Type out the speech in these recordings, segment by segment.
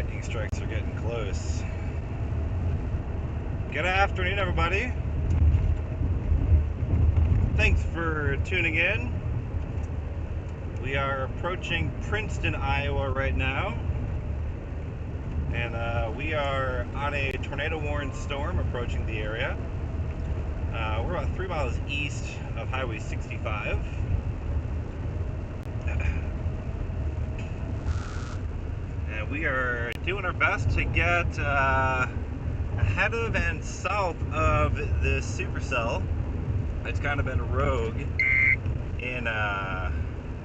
lightning strikes are getting close. Good afternoon, everybody. Thanks for tuning in. We are approaching Princeton, Iowa right now. And we are on a tornado-warned storm approaching the area. We're about 3 miles east of Highway 65. And we are doing our best to get ahead of and south of this supercell. It's kind of been rogue in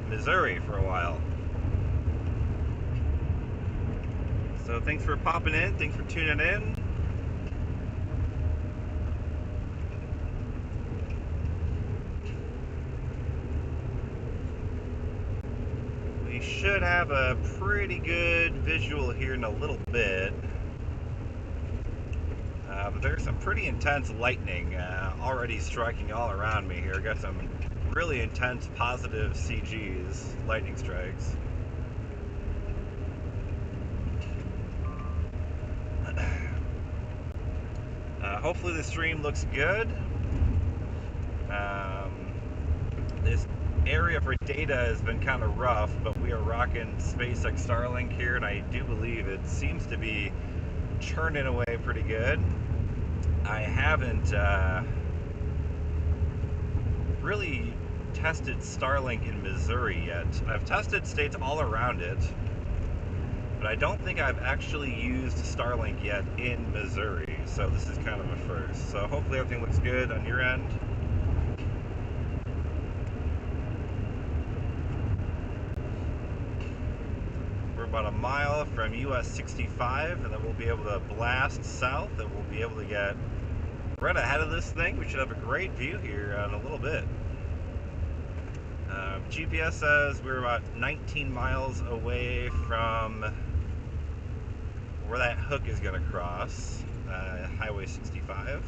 Missouri for a while. So thanks for popping in, thanks for tuning in. We should have a pretty good visual here in a little bit. But there's some pretty intense lightning already striking all around me here. Got some really intense positive CGs, lightning strikes. Hopefully the stream looks good. This area for data has been kind of rough, but we are rocking SpaceX Starlink here, and I do believe it seems to be churning away pretty good. I haven't really tested Starlink in Missouri yet. I've tested states all around it, but I don't think I've actually used Starlink yet in Missouri, so this is kind of a first. So hopefully everything looks good on your end. We're about a mile from US 65, and then we'll be able to blast south, and we'll be able to get right ahead of this thing. We should have a great view here in a little bit. GPS says we're about 19 miles away from where that hook is going to cross, Highway 65.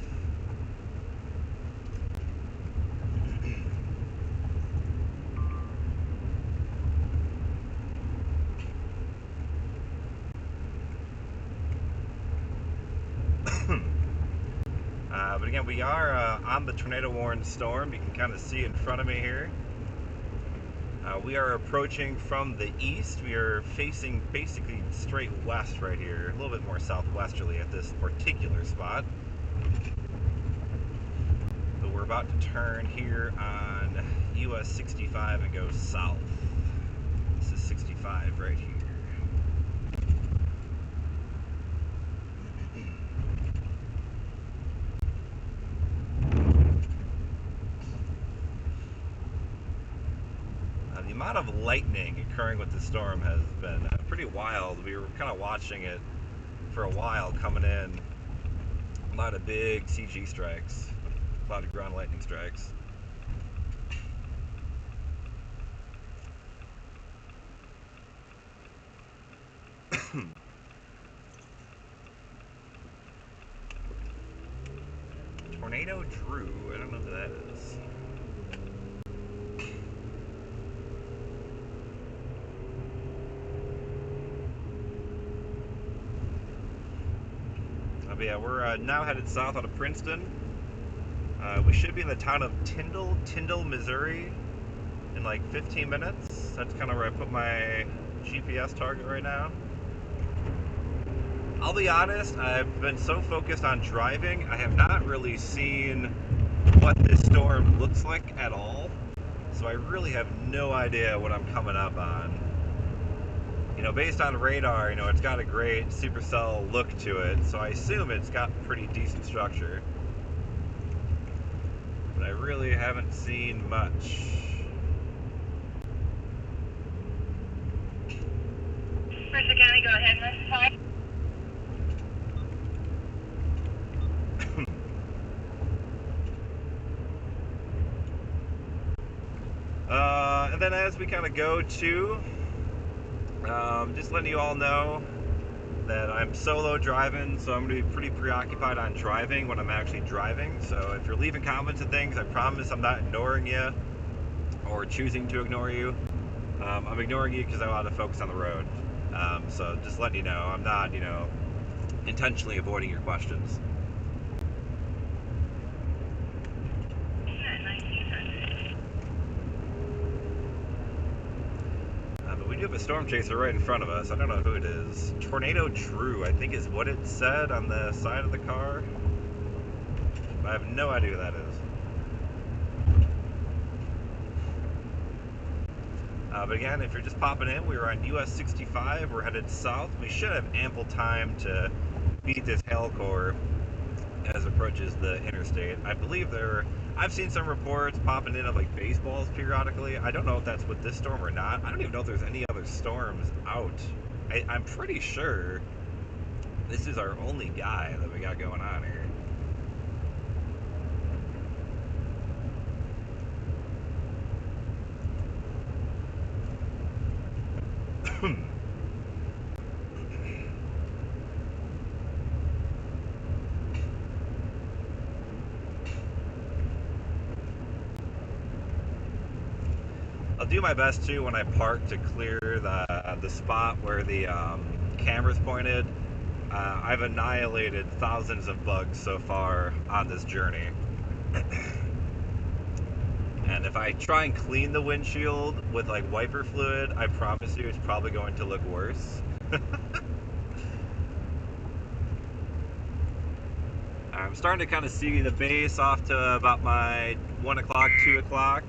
But again, we are on the tornado-warned storm. You can kind of see in front of me here. We are approaching from the east. We are facing basically straight west right here, a little bit more southwesterly at this particular spot. But we're about to turn here on US 65 and go south. This is 65 right here. The amount of lightning occurring with the storm has been pretty wild. We were kind of watching it for a while coming in. A lot of big CG strikes, a lot of ground lightning strikes. Tornado Drew, I don't know who that is. But yeah, we're now headed south out of Princeton. We should be in the town of Tyndall, Missouri in like 15 minutes. That's kind of where I put my GPS target right now. I'll be honest, I've been so focused on driving, I have not really seen what this storm looks like at all. So I really have no idea what I'm coming up on. You know, based on radar, you know, it's got a great supercell look to it, so I assume it's got pretty decent structure. But I really haven't seen much. Mercer County, go ahead, Miss Ty. And then as we kind of go to, just letting you all know that I'm solo driving, so I'm going to be pretty preoccupied on driving when I'm actually driving. So if you're leaving comments and things, I promise I'm not ignoring you or choosing to ignore you. I'm ignoring you because I want to focus on the road. So just letting you know, I'm not, intentionally avoiding your questions. Yeah, 1900. But we do have a storm chaser right in front of us. I don't know who it is. Tornado Drew, I think is what it said on the side of the car. I have no idea who that is. But again, if you're just popping in, we are on US 65. We're headed south. We should have ample time to beat this hail core as it approaches the interstate. I believe I've seen some reports popping in of like baseballs periodically. I don't know if that's with this storm or not. I don't even know if there's any other storms out. I'm pretty sure this is our only guy that we got going on here. I'll do my best too when I park to clear the spot where the camera's pointed. I've annihilated thousands of bugs so far on this journey. And if I try and clean the windshield with like wiper fluid, I promise you it's probably going to look worse. I'm starting to kind of see the base off to about my 1 o'clock, 2 o'clock.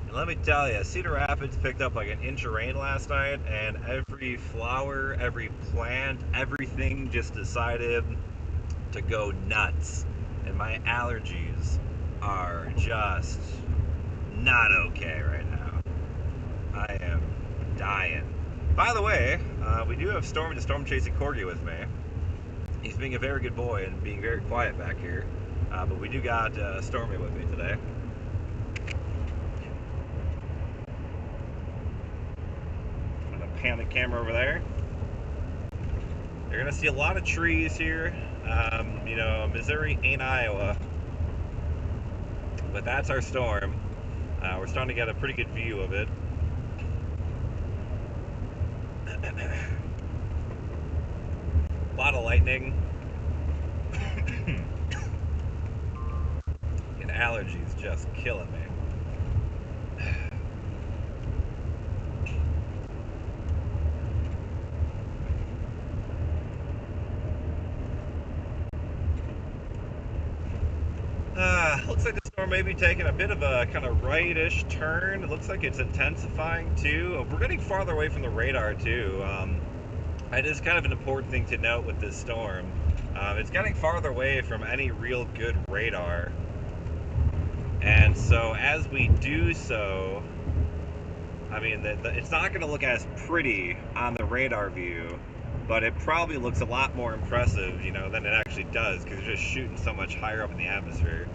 And let me tell you, Cedar Rapids picked up like an inch of rain last night, and every flower, every plant, everything just decided to go nuts. And my allergies are just not okay right now. I am dying. By the way, we do have Stormy the Storm Chasing Corgi with me. He's being a very good boy and being very quiet back here. But we do got Stormy with me today. I'm gonna pan the camera over there. You're gonna see a lot of trees here. Missouri ain't Iowa, but that's our storm. We're starting to get a pretty good view of it. A lot of lightning. And allergies just killing me. Looks like the storm may be taking a bit of a kind of right-ish turn. It looks like it's intensifying too. We're getting farther away from the radar too. It is kind of an important thing to note with this storm. It's getting farther away from any real good radar. And so as we do so, I mean, it's not going to look as pretty on the radar view, but it probably looks a lot more impressive, than it actually does, because it's just shooting so much higher up in the atmosphere.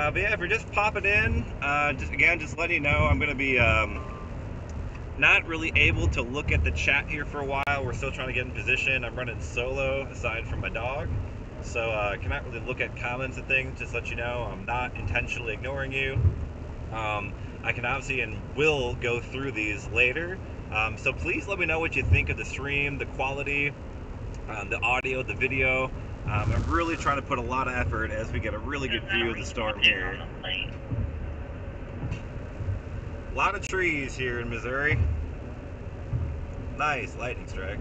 But yeah, if you're just popping in, just letting you know, I'm going to be not really able to look at the chat here for a while. We're still trying to get in position. I'm running solo aside from my dog, so I cannot really look at comments and things. Just let you know, I'm not intentionally ignoring you. I can obviously and will go through these later. So please let me know what you think of the stream, the quality, the audio, the video. I'm really trying to put a lot of effort as we get a really good view of the storm here. A lot of trees here in Missouri. Nice lightning strike.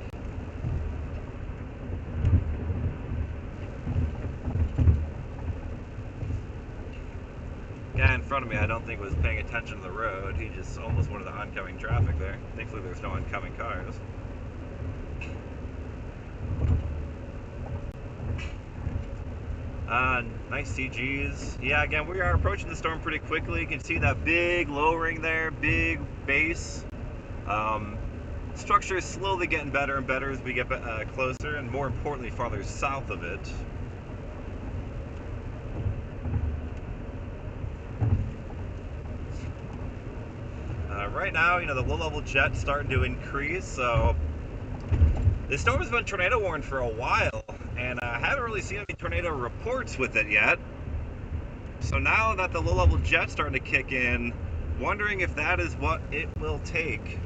Guy in front of me, I don't think was paying attention to the road. He just almost went into the oncoming traffic there. Thankfully, there's no oncoming cars. Nice CGs. Yeah, again, we are approaching the storm pretty quickly. You can see that big lowering there, big base. Structure is slowly getting better and better as we get closer, and more importantly, farther south of it. Right now, the low-level jet's starting to increase, so the storm has been tornado warned for a while, and I haven't really seen any tornado reports with it yet. So now that the low-level jet's starting to kick in, wondering if that is what it will take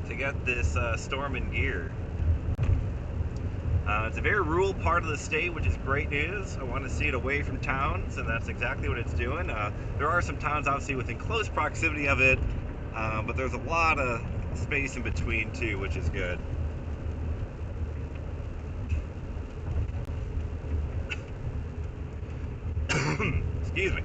to get this storm in gear. It's a very rural part of the state, which is great news. I want to see it away from towns, and that's exactly what it's doing. There are some towns, obviously, within close proximity of it, but there's a lot of space in between, too, which is good. Excuse me.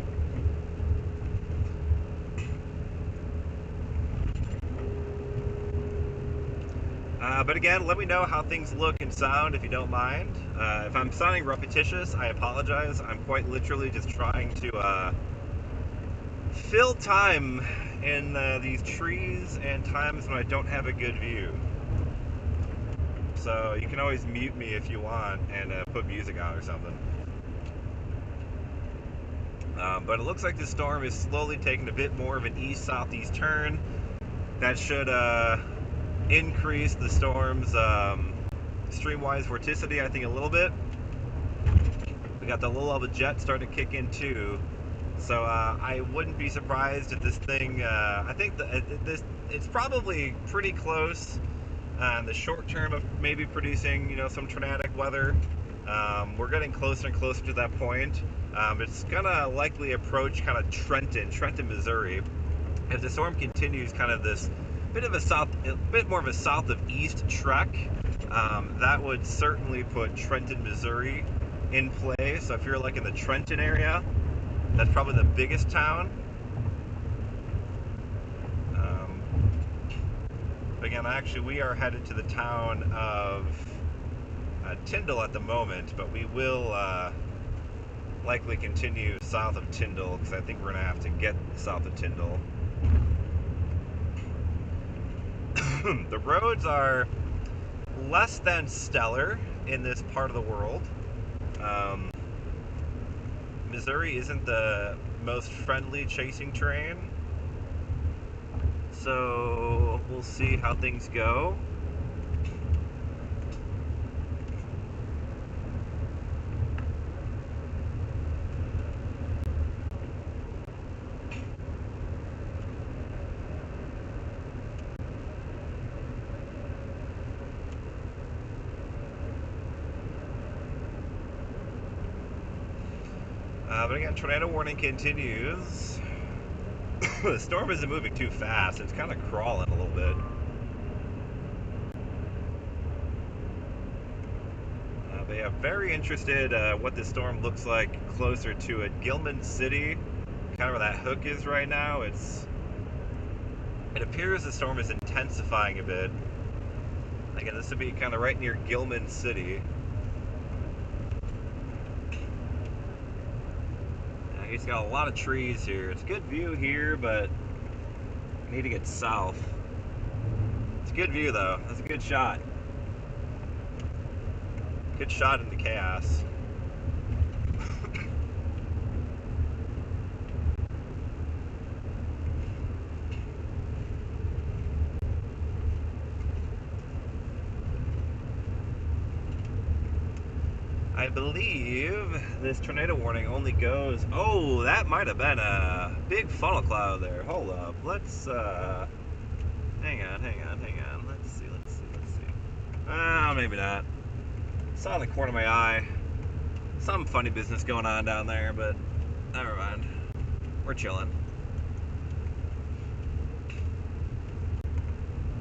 But again, let me know how things look and sound if you don't mind. If I'm sounding repetitious, I apologize. I'm quite literally just trying to fill time in these trees and times when I don't have a good view. So you can always mute me if you want and put music on or something. But it looks like the storm is slowly taking a bit more of an east-southeast turn. That should increase the storm's streamwise vorticity, I think, a little bit. We got the low-level jet starting to kick in too, so I wouldn't be surprised if this thing. I think it's probably pretty close in the short term of maybe producing, some tornadic weather. We're getting closer and closer to that point. It's gonna likely approach kind of Trenton, Missouri. If the storm continues kind of this bit more of a south of east trek, that would certainly put Trenton, Missouri in play. So if you're like in the Trenton area, that's probably the biggest town. Again, actually, we are headed to the town of Tyndall at the moment, but we will likely continue south of Tyndall, because I think we're going to have to get south of Tyndall. The roads are less than stellar in this part of the world. Missouri isn't the most friendly chasing terrain, so we'll see how things go. But again, tornado warning continues. The storm isn't moving too fast. It's kind of crawling a little bit. But yeah, very interested what this storm looks like closer to it. Gilman City, kind of where that hook is right now. It appears the storm is intensifying a bit. Again, this would be kind of right near Gilman City. It's got a lot of trees here. It's a good view here, but I need to get south. good view though. That's a good shot. Good shot in the chaos. I believe this tornado warning only goes. Oh, that might have been a big funnel cloud there. Hold up. Let's hang on. Let's see. Maybe not. Saw in the corner of my eye. Some funny business going on down there, but never mind. We're chilling.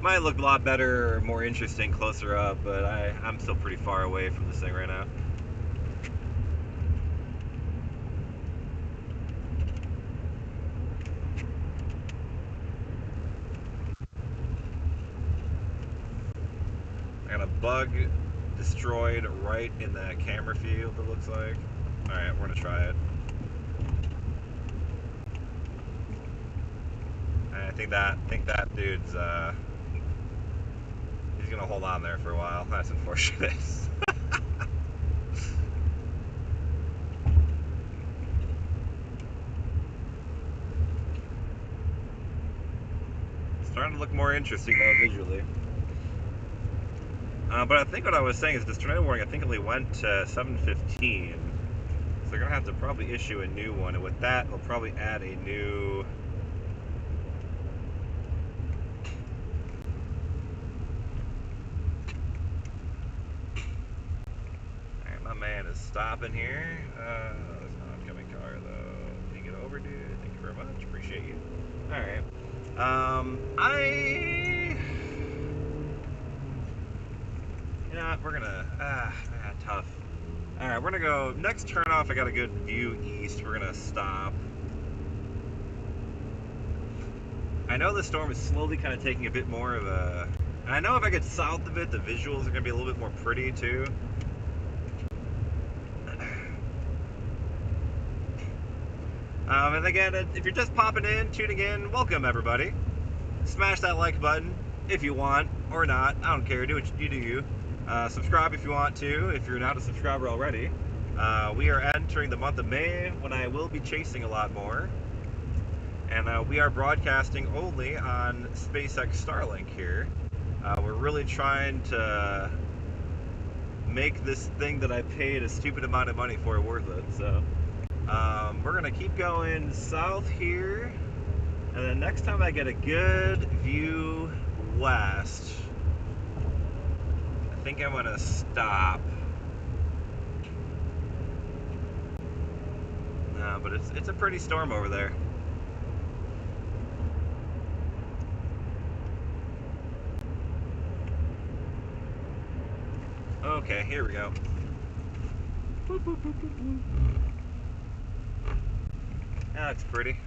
Might look a lot better, more interesting closer up, but I'm still pretty far away from this thing right now. I got a bug destroyed right in the camera field, it looks like. Alright, we're gonna try it. I think that dude's he's gonna hold on there for a while. That's unfortunate. It's starting to look more interesting though visually. But I think what I was saying is this tornado warning I think only went to 7:15. So they're gonna have to probably issue a new one, and with that they'll probably add a new. Alright, my man is stopping here. There's an oncoming car though. Can you get over, dude? Thank you very much. Appreciate you. Alright. You know what, we're gonna, tough. Alright, we're gonna go, next turnoff I got a good view east, we're gonna stop. I know the storm is slowly kind of taking a bit more of a, and I know if I get south of it, the visuals are gonna be a little bit more pretty too. And again, if you're just popping in, tuning in, welcome everybody. Smash that like button if you want, or not, I don't care, do what you do. Subscribe if you want to, if you're not a subscriber already. We are entering the month of May when I will be chasing a lot more. And we are broadcasting only on SpaceX Starlink here. We're really trying to make this thing that I paid a stupid amount of money for worth it. So we're gonna keep going south here. And then next time I get a good view west, I think I'm gonna stop. No, but it's a pretty storm over there. Okay, here we go. Boop, boop, boop, boop, boop. That looks pretty.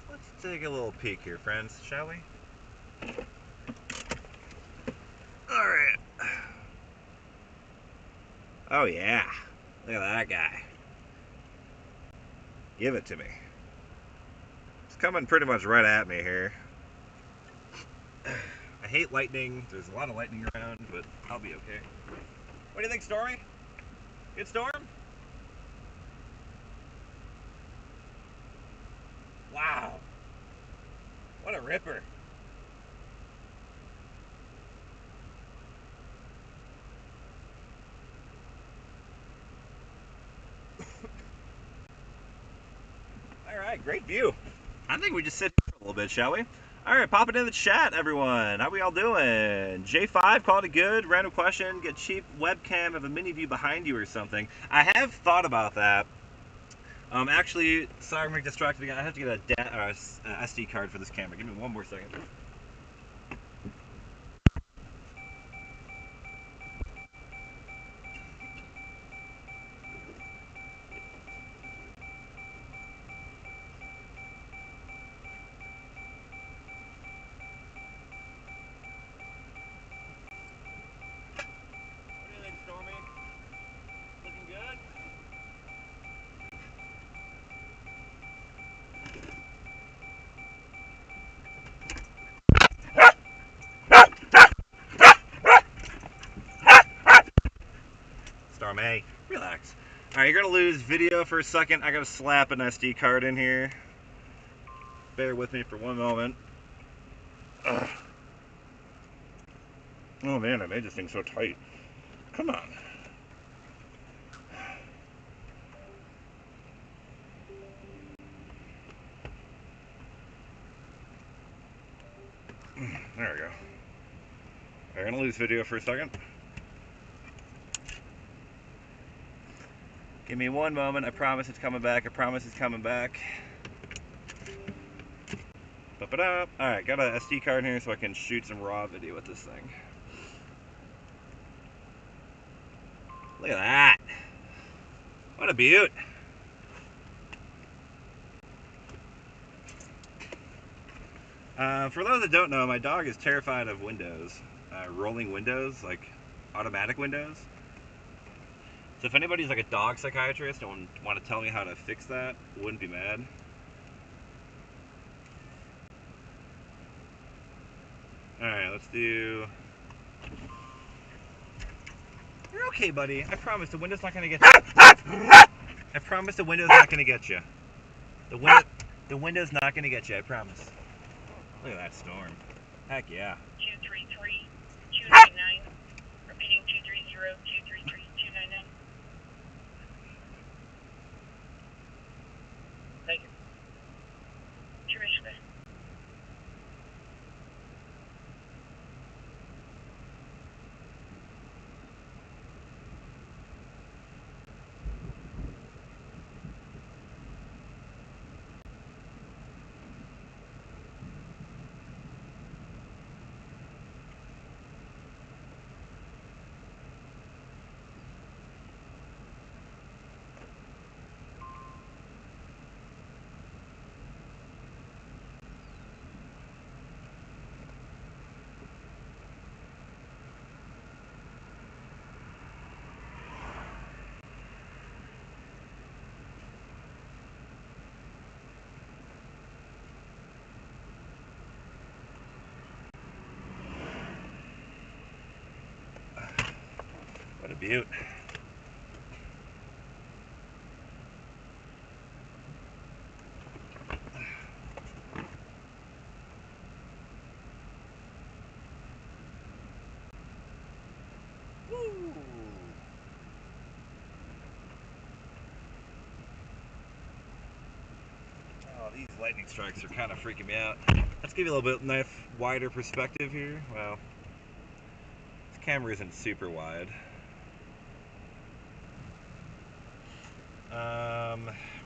Let's take a little peek here, friends, shall we? Alright. Oh yeah. Look at that guy. Give it to me. It's coming pretty much right at me here. I hate lightning. There's a lot of lightning around, but I'll be okay. What do you think, Stormy? Good storm? Wow. What a ripper. Alright, great view. I think we just sit for a little bit, shall we? Alright, pop it in the chat, everyone. How we all doing? J5, called it good. Random question, get cheap webcam, have a mini view behind you or something. I have thought about that. Actually, sorry I'm distracted again. I have to get a SD card for this camera. Give me one more second. storm. Hey, relax. Alright, you're gonna lose video for a second. I gotta slap an SD card in here. Bear with me for one moment. Ugh. Oh man, I made this thing so tight. Come on. There we go. I'm gonna lose video for a second. Give me one moment. I promise it's coming back. I promise it's coming back. Alright, got an SD card here so I can shoot some raw video with this thing. Look at that. What a beaut. For those that don't know, my dog is terrified of windows. Rolling windows, like automatic windows. So if anybody's like a dog psychiatrist and want to tell me how to fix that, wouldn't be mad. Alright, let's do... You're okay, buddy. I promise the window's not gonna get you. I promise the window's not gonna get you. The window's not gonna get you, I promise. Look at that storm. Heck yeah. 233 299. Repeating 230 233 299. Thank you. Teresa. What a beaut. Woo. Oh, these lightning strikes are kind of freaking me out. Let's give you a little bit nice wider perspective here. Well, this camera isn't super wide.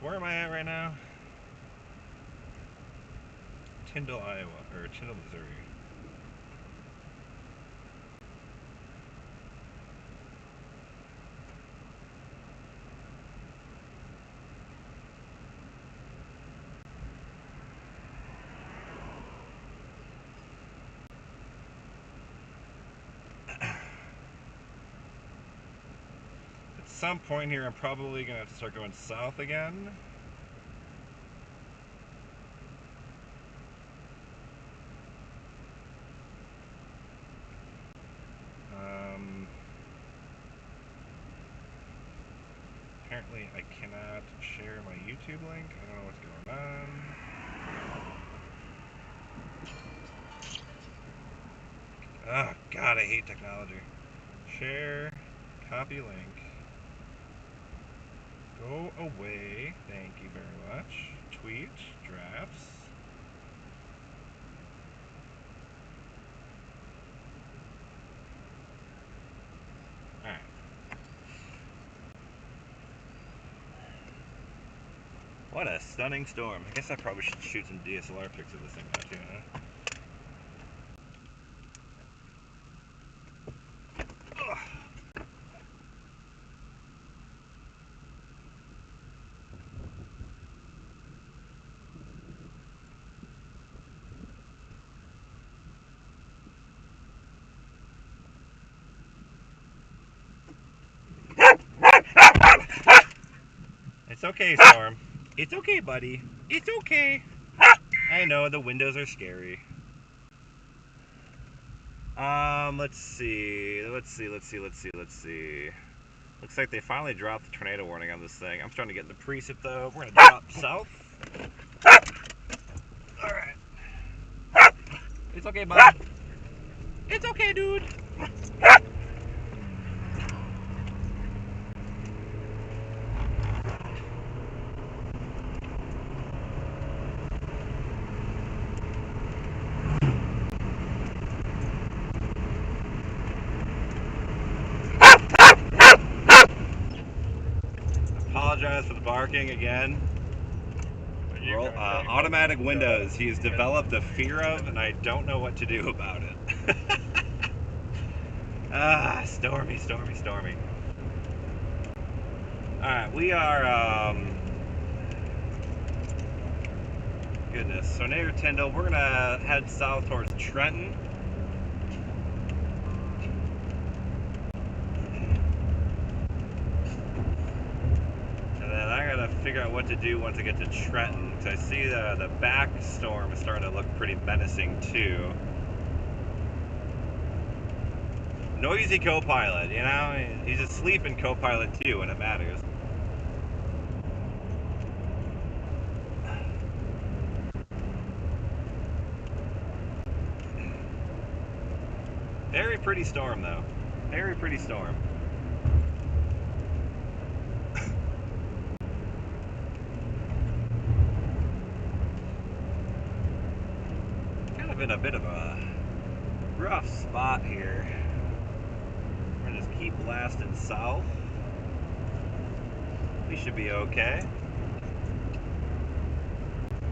Where am I at right now? Tyndall, Iowa, or Tyndall, Missouri. At some point here, I'm probably going to have to start going south again. Apparently, I cannot share my YouTube link. I don't know what's going on. Oh, God, I hate technology. Share, copy link. Go away. Thank you very much. Tweet, drafts. Alright. What a stunning storm. I guess I probably should shoot some DSLR pics of this thing now too, huh? It's okay, Storm. It's okay, buddy. It's okay. I know the windows are scary. Let's see. Looks like they finally dropped the tornado warning on this thing. I'm starting to get in the preset though. We're gonna drop south. Alright. It's okay, bud. It's okay, dude. Apologize for the barking again. Automatic windows he's developed a fear of, and I don't know what to do about it. Stormy, stormy, stormy. Alright, we are, goodness, so near Tyndall, we're gonna head south towards Trenton. Figure out what to do once I get to Trenton, because I see the back storm is starting to look pretty menacing too. Noisy co-pilot, you know, he's asleep in co-pilot too when it matters. Very pretty storm though, very pretty storm. In a bit of a rough spot here. We're gonna just keep blasting south. We should be okay.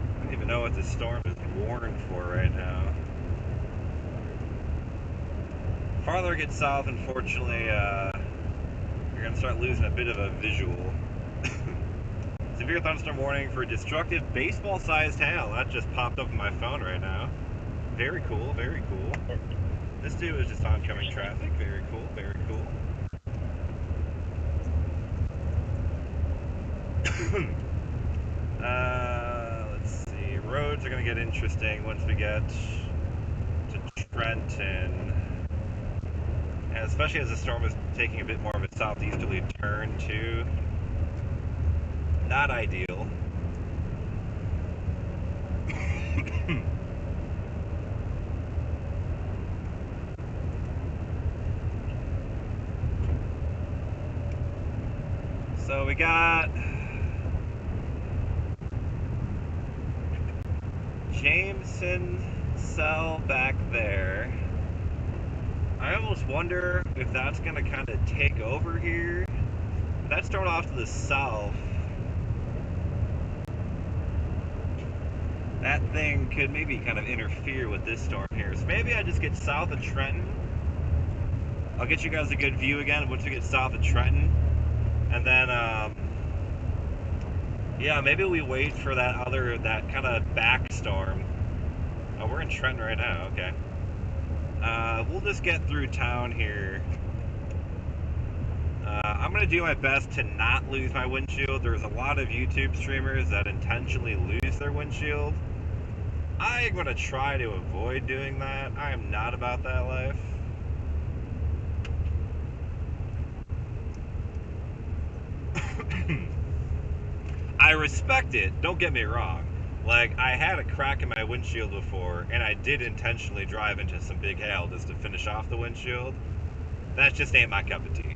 I don't even know what this storm is warned for right now. Farther it gets south, unfortunately, you're gonna start losing a bit of a visual. Severe thunderstorm warning for destructive baseball-sized hail. That just popped up on my phone right now. Very cool, very cool. This dude is just oncoming traffic. Very cool, very cool. Let's see. Roads are going to get interesting once we get to Trenton. And especially as the storm is taking a bit more of a southeasterly turn, too. Not ideal. So we got Jameson cell back there. I almost wonder if that's going to kind of take over here. That's thrown off to the south. That thing could maybe kind of interfere with this storm here. So maybe I just get south of Trenton. I'll get you guys a good view again once we get south of Trenton. And then, yeah, maybe we wait for that kind of back storm. Oh, we're in Trenton right now, okay. We'll just get through town here. I'm going to do my best to not lose my windshield. There's a lot of YouTube streamers that intentionally lose their windshield. I'm going to try to avoid doing that. I am not about that life. I respect it, don't get me wrong. Like, I had a crack in my windshield before, and I did intentionally drive into some big hail just to finish off the windshield. That just ain't my cup of tea.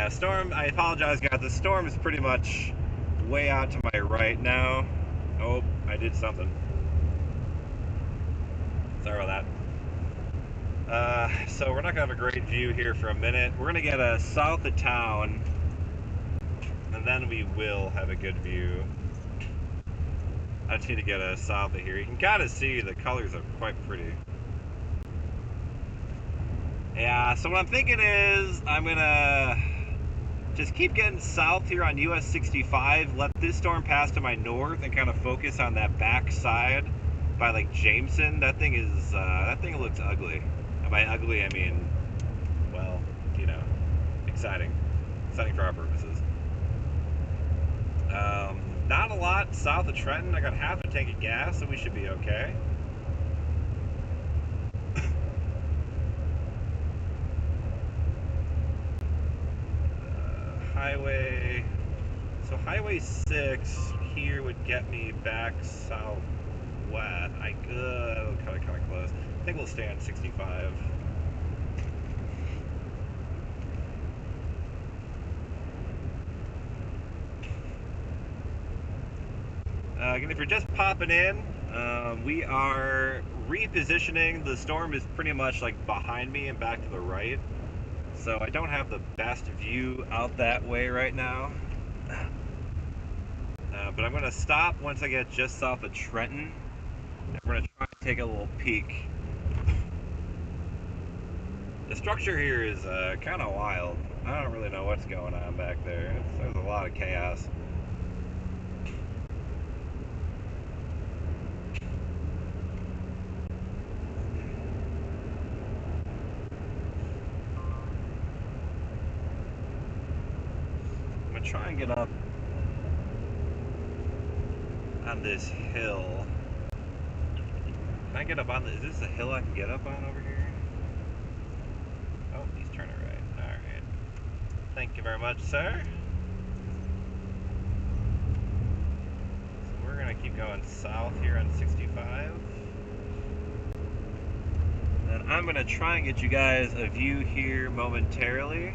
Storm, I apologize guys, the storm is pretty much way out to my right now. Oh, I did something. Sorry about that. So we're not going to have a great view here for a minute. We're going to get south of town, and then we will have a good view. I just need to get south of here. You can kind of see the colors are quite pretty. Yeah, so what I'm thinking is I'm going to just keep getting south here on US 65, let this storm pass to my north, and kind of focus on that back side by like Jameson. That thing looks ugly. And by ugly, I mean, well, you know, exciting for our purposes. Not a lot south of Trenton. I got half a tank of gas, so we should be okay. highway. So Highway 6 here would get me back southwest. I could kind of close. I think we'll stay on 65. Again, if you're just popping in, we are repositioning. The storm is pretty much like behind me and back to the right. So I don't have the best view out that way right now. But I'm going to stop once I get just south of Trenton. And we're going to try to take a little peek. The structure here is kind of wild. I don't really know what's going on back there. There's a lot of chaos. I'm going to try and get up on this hill. Can I get up on this? Is this a hill I can get up on over here? Oh, he's turning right. Alright. Thank you very much, sir. So we're going to keep going south here on 65. And I'm going to try and get you guys a view here momentarily.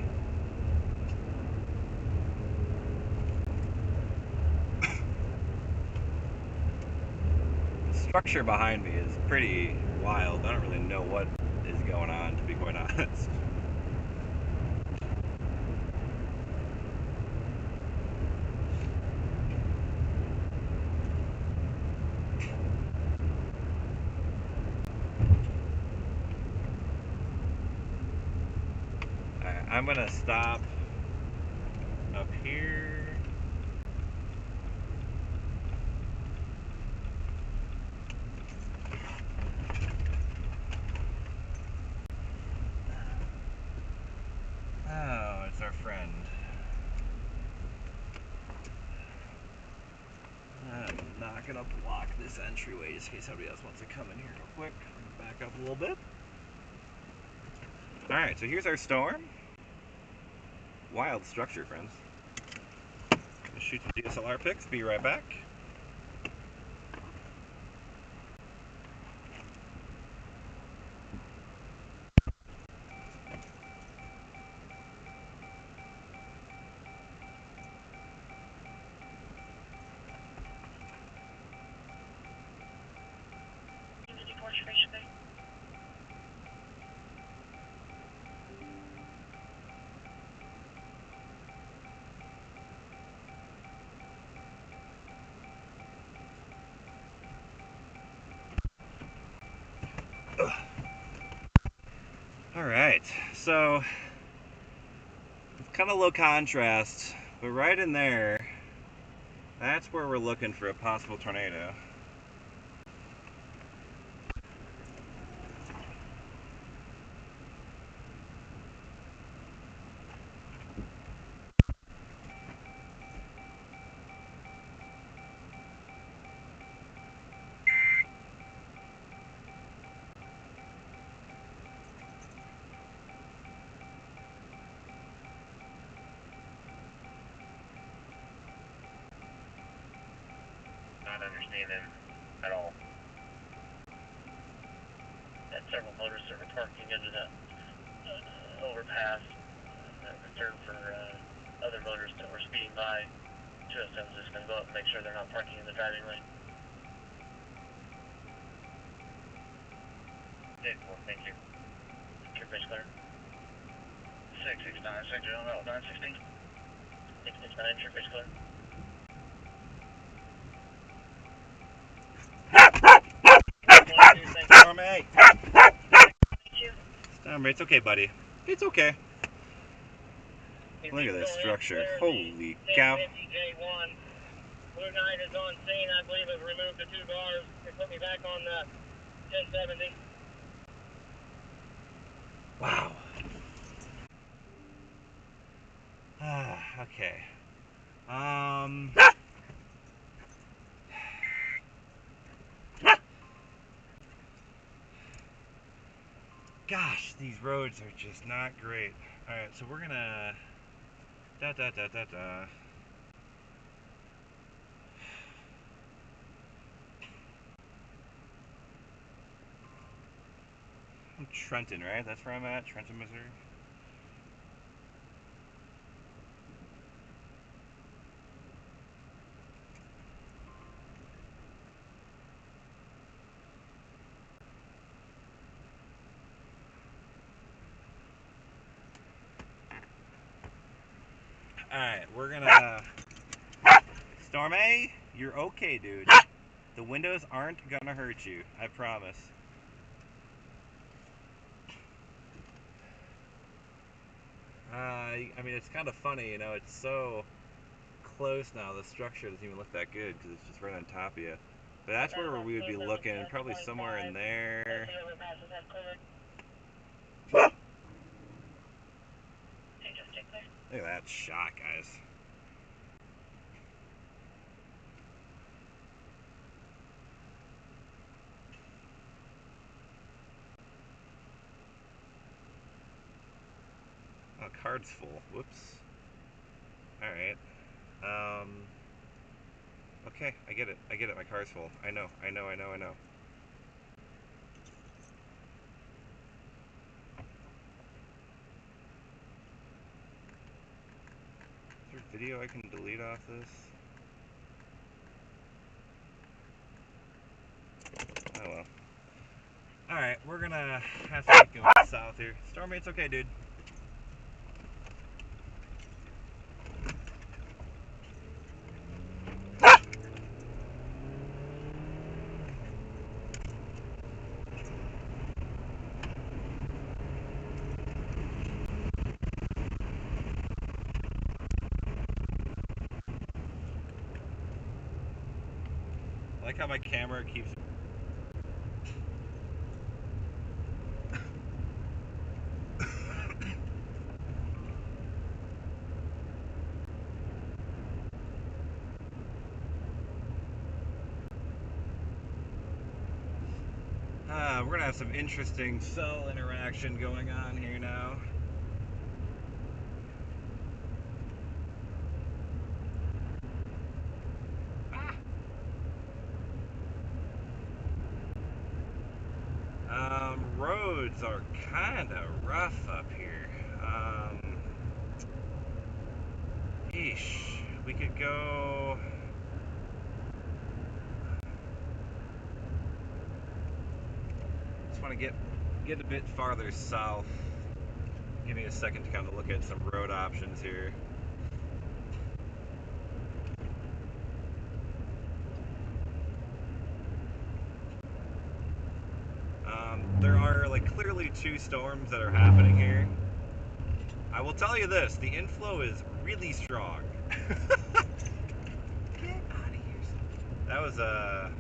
Structure behind me is pretty wild. I don't really know what is going on, to be quite honest. Alright, I'm gonna stop up here. Oh, it's our friend. I'm not gonna block this entryway just in case somebody else wants to come in here real quick. I'm gonna back up a little bit. Alright, so here's our storm. Wild structure, friends. Gonna shoot some DSLR pics, be right back. Alright, so it's kind of low contrast, but right in there, that's where we're looking for a possible tornado. Not understanding at all. Had several motorists that were parking under the overpass. Concern for other motorists that were speeding by. Just I was just going to go up and make sure they're not parking in the driving lane. Thank you. Trip base clear. 669, 916. 669, trip base clear. Stormy! Stormy, it's okay, buddy. It's okay. Look at this structure. Holy cow. Blue Knight is on scene. I believe have removed the 2 bars and put me back on the 1070. Wow. Okay. Gosh, these roads are just not great. Alright, so we're gonna Da da da da da. Trenton, right? That's where I'm at, Trenton, Missouri. Alright, we're gonna... Storm A, you're okay, dude. The windows aren't gonna hurt you, I promise. I mean, it's kind of funny, you know, it's so close now, the structure doesn't even look that good because it's just right on top of you. But that's where we would be looking, probably somewhere in there. Look at that shot, guys. Oh, card's full. Whoops. Alright. Okay, I get it. I get it. My car's full. I know. Is there video I can delete off this? Oh well. Alright, we're gonna have to keep going south here. Stormy, it's okay, dude. I like how my camera keeps... we're gonna have some interesting cell interaction going on here now. Roads are kind of rough up here. Eesh, we could go... Just want to get a bit farther south. Give me a second to kind of look at some road options here. There are like clearly two storms that are happening here. I will tell you this, the inflow is really strong. Get out of here. That was a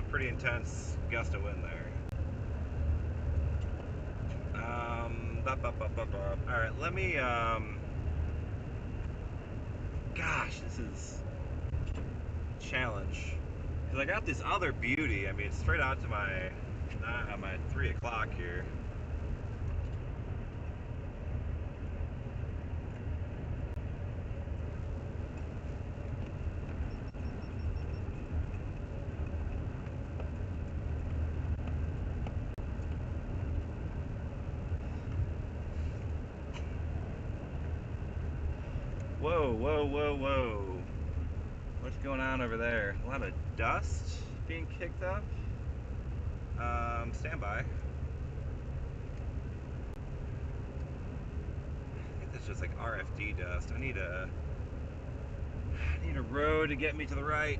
pretty intense gust of wind there. Alright, let me gosh, this is a challenge. Because I got this other beauty. I mean, it's straight out to my 3 o'clock here. Whoa, whoa, whoa, whoa. What's going on over there? A lot of dust being kicked up. Stand by. I think that's just like RFD dust. I need a road to get me to the right.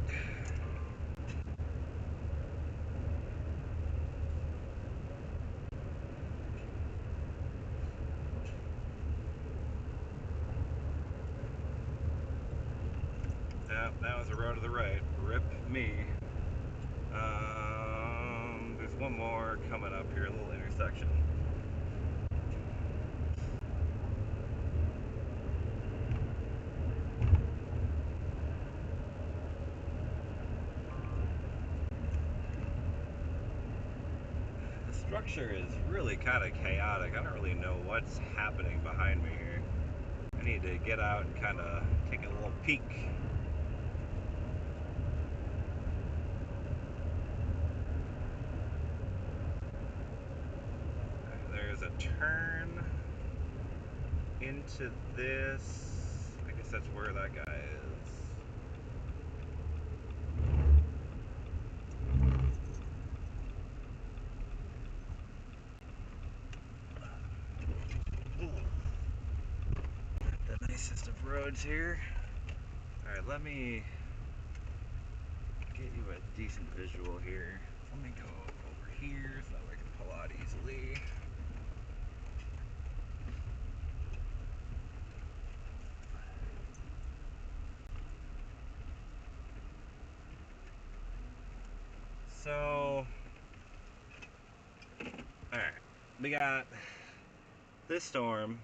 Yeah, that was a road to the right. Rip me. There's one more coming up here, a little intersection. The structure is really kind of chaotic. I don't really know what's happening behind me here. I need to get out and kind of take a little peek. There's a turn into this. I guess that's where that guy is. The nicest of roads here. Alright, let me get you a decent visual here. Let me go over here so that way I can pull out easily. So, alright, we got this storm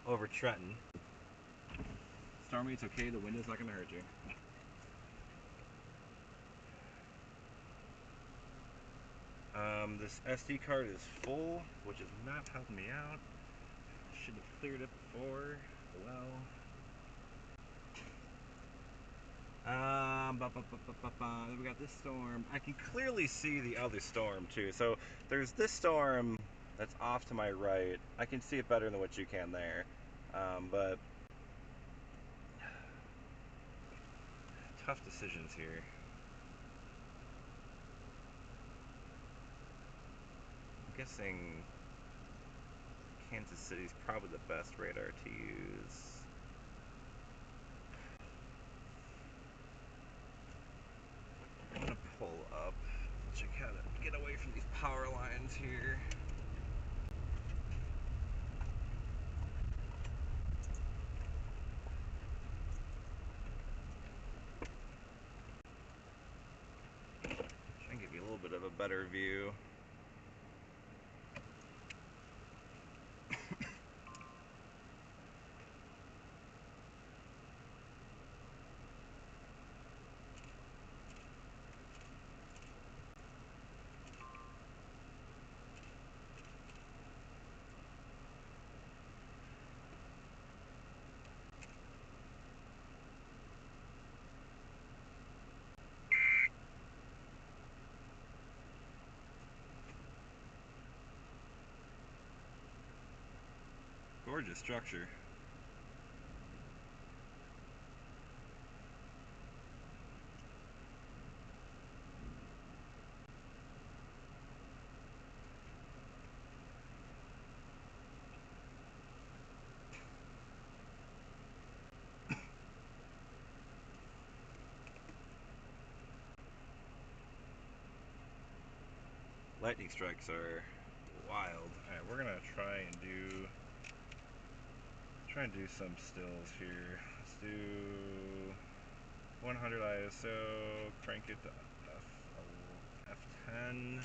over Trenton. Stormy, it's okay, the wind is not going to hurt you. This SD card is full, which is not helping me out. Should have cleared it before. Well. Then we got this storm. I can clearly see the other storm too. So there's this storm that's off to my right. I can see it better than what you can there. But tough decisions here. I'm guessing Kansas City's probably the best radar to use. I'm gonna pull up, check how to get away from these power lines here. Try and give you a little bit of a better view. Gorgeous structure. Lightning strikes are wild. Alright, we're gonna try and do some stills here. Let's do 100 ISO, crank it to F10.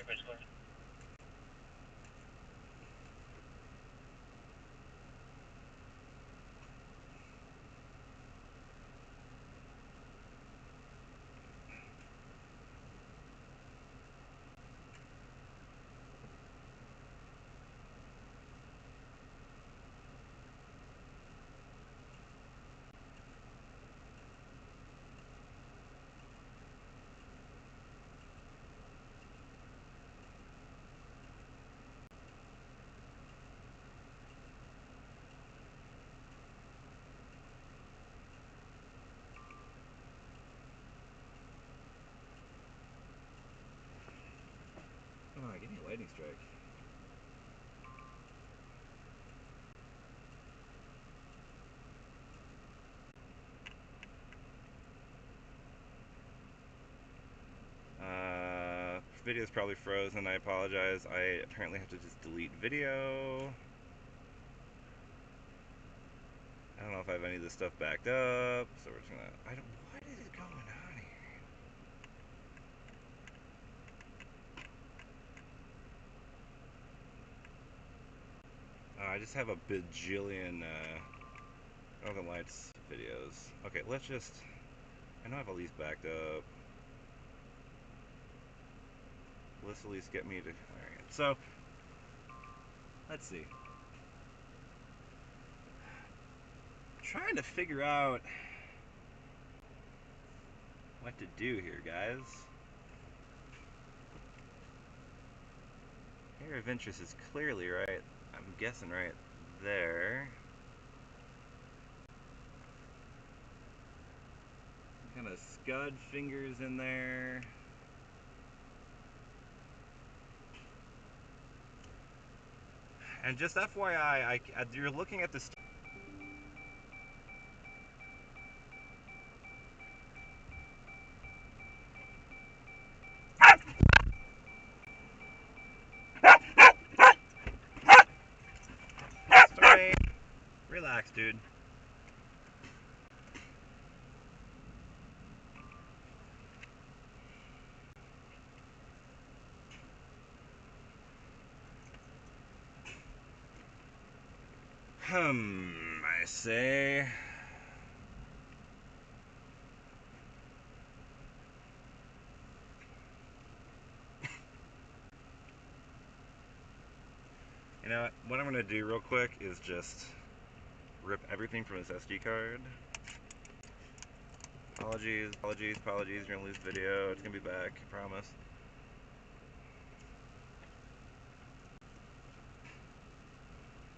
Everybody's going. Come on, give me a lightning strike. video is probably frozen. I apologize. I apparently have to just delete video. I don't know if I have any of this stuff backed up, so we're just gonna. What is going on here? I just have a bajillion Northern Lights videos. Okay, let's just. I know I have all these backed up. Let's at least get me to. Alright, so. Let's see. Trying to figure out what to do here, guys. Area of interest is clearly right. I'm guessing right there. Kind of scud fingers in there. And just FYI, you're looking at this. Sorry. Relax, dude. I say. You know what I'm gonna do real quick is just rip everything from this SD card. Apologies. You're gonna lose video. It's gonna be back, I promise.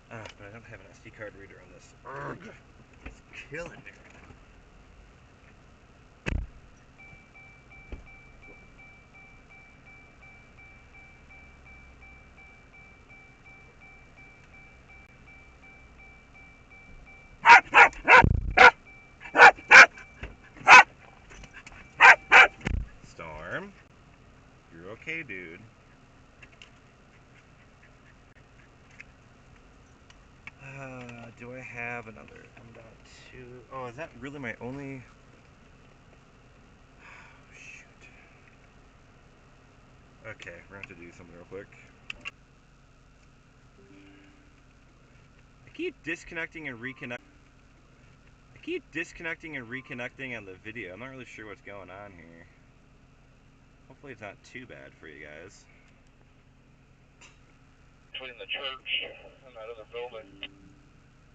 But I don't have an SD card reader on this. Urgh. It's killing me right now. Storm, you're okay, dude. Do I have another M.2? Oh, is that really my only? Oh, shoot. Okay, we're gonna have to do something real quick. I keep disconnecting and reconnecting. I keep disconnecting and reconnecting on the video. I'm not really sure what's going on here. Hopefully it's not too bad for you guys. Between the church and that other building.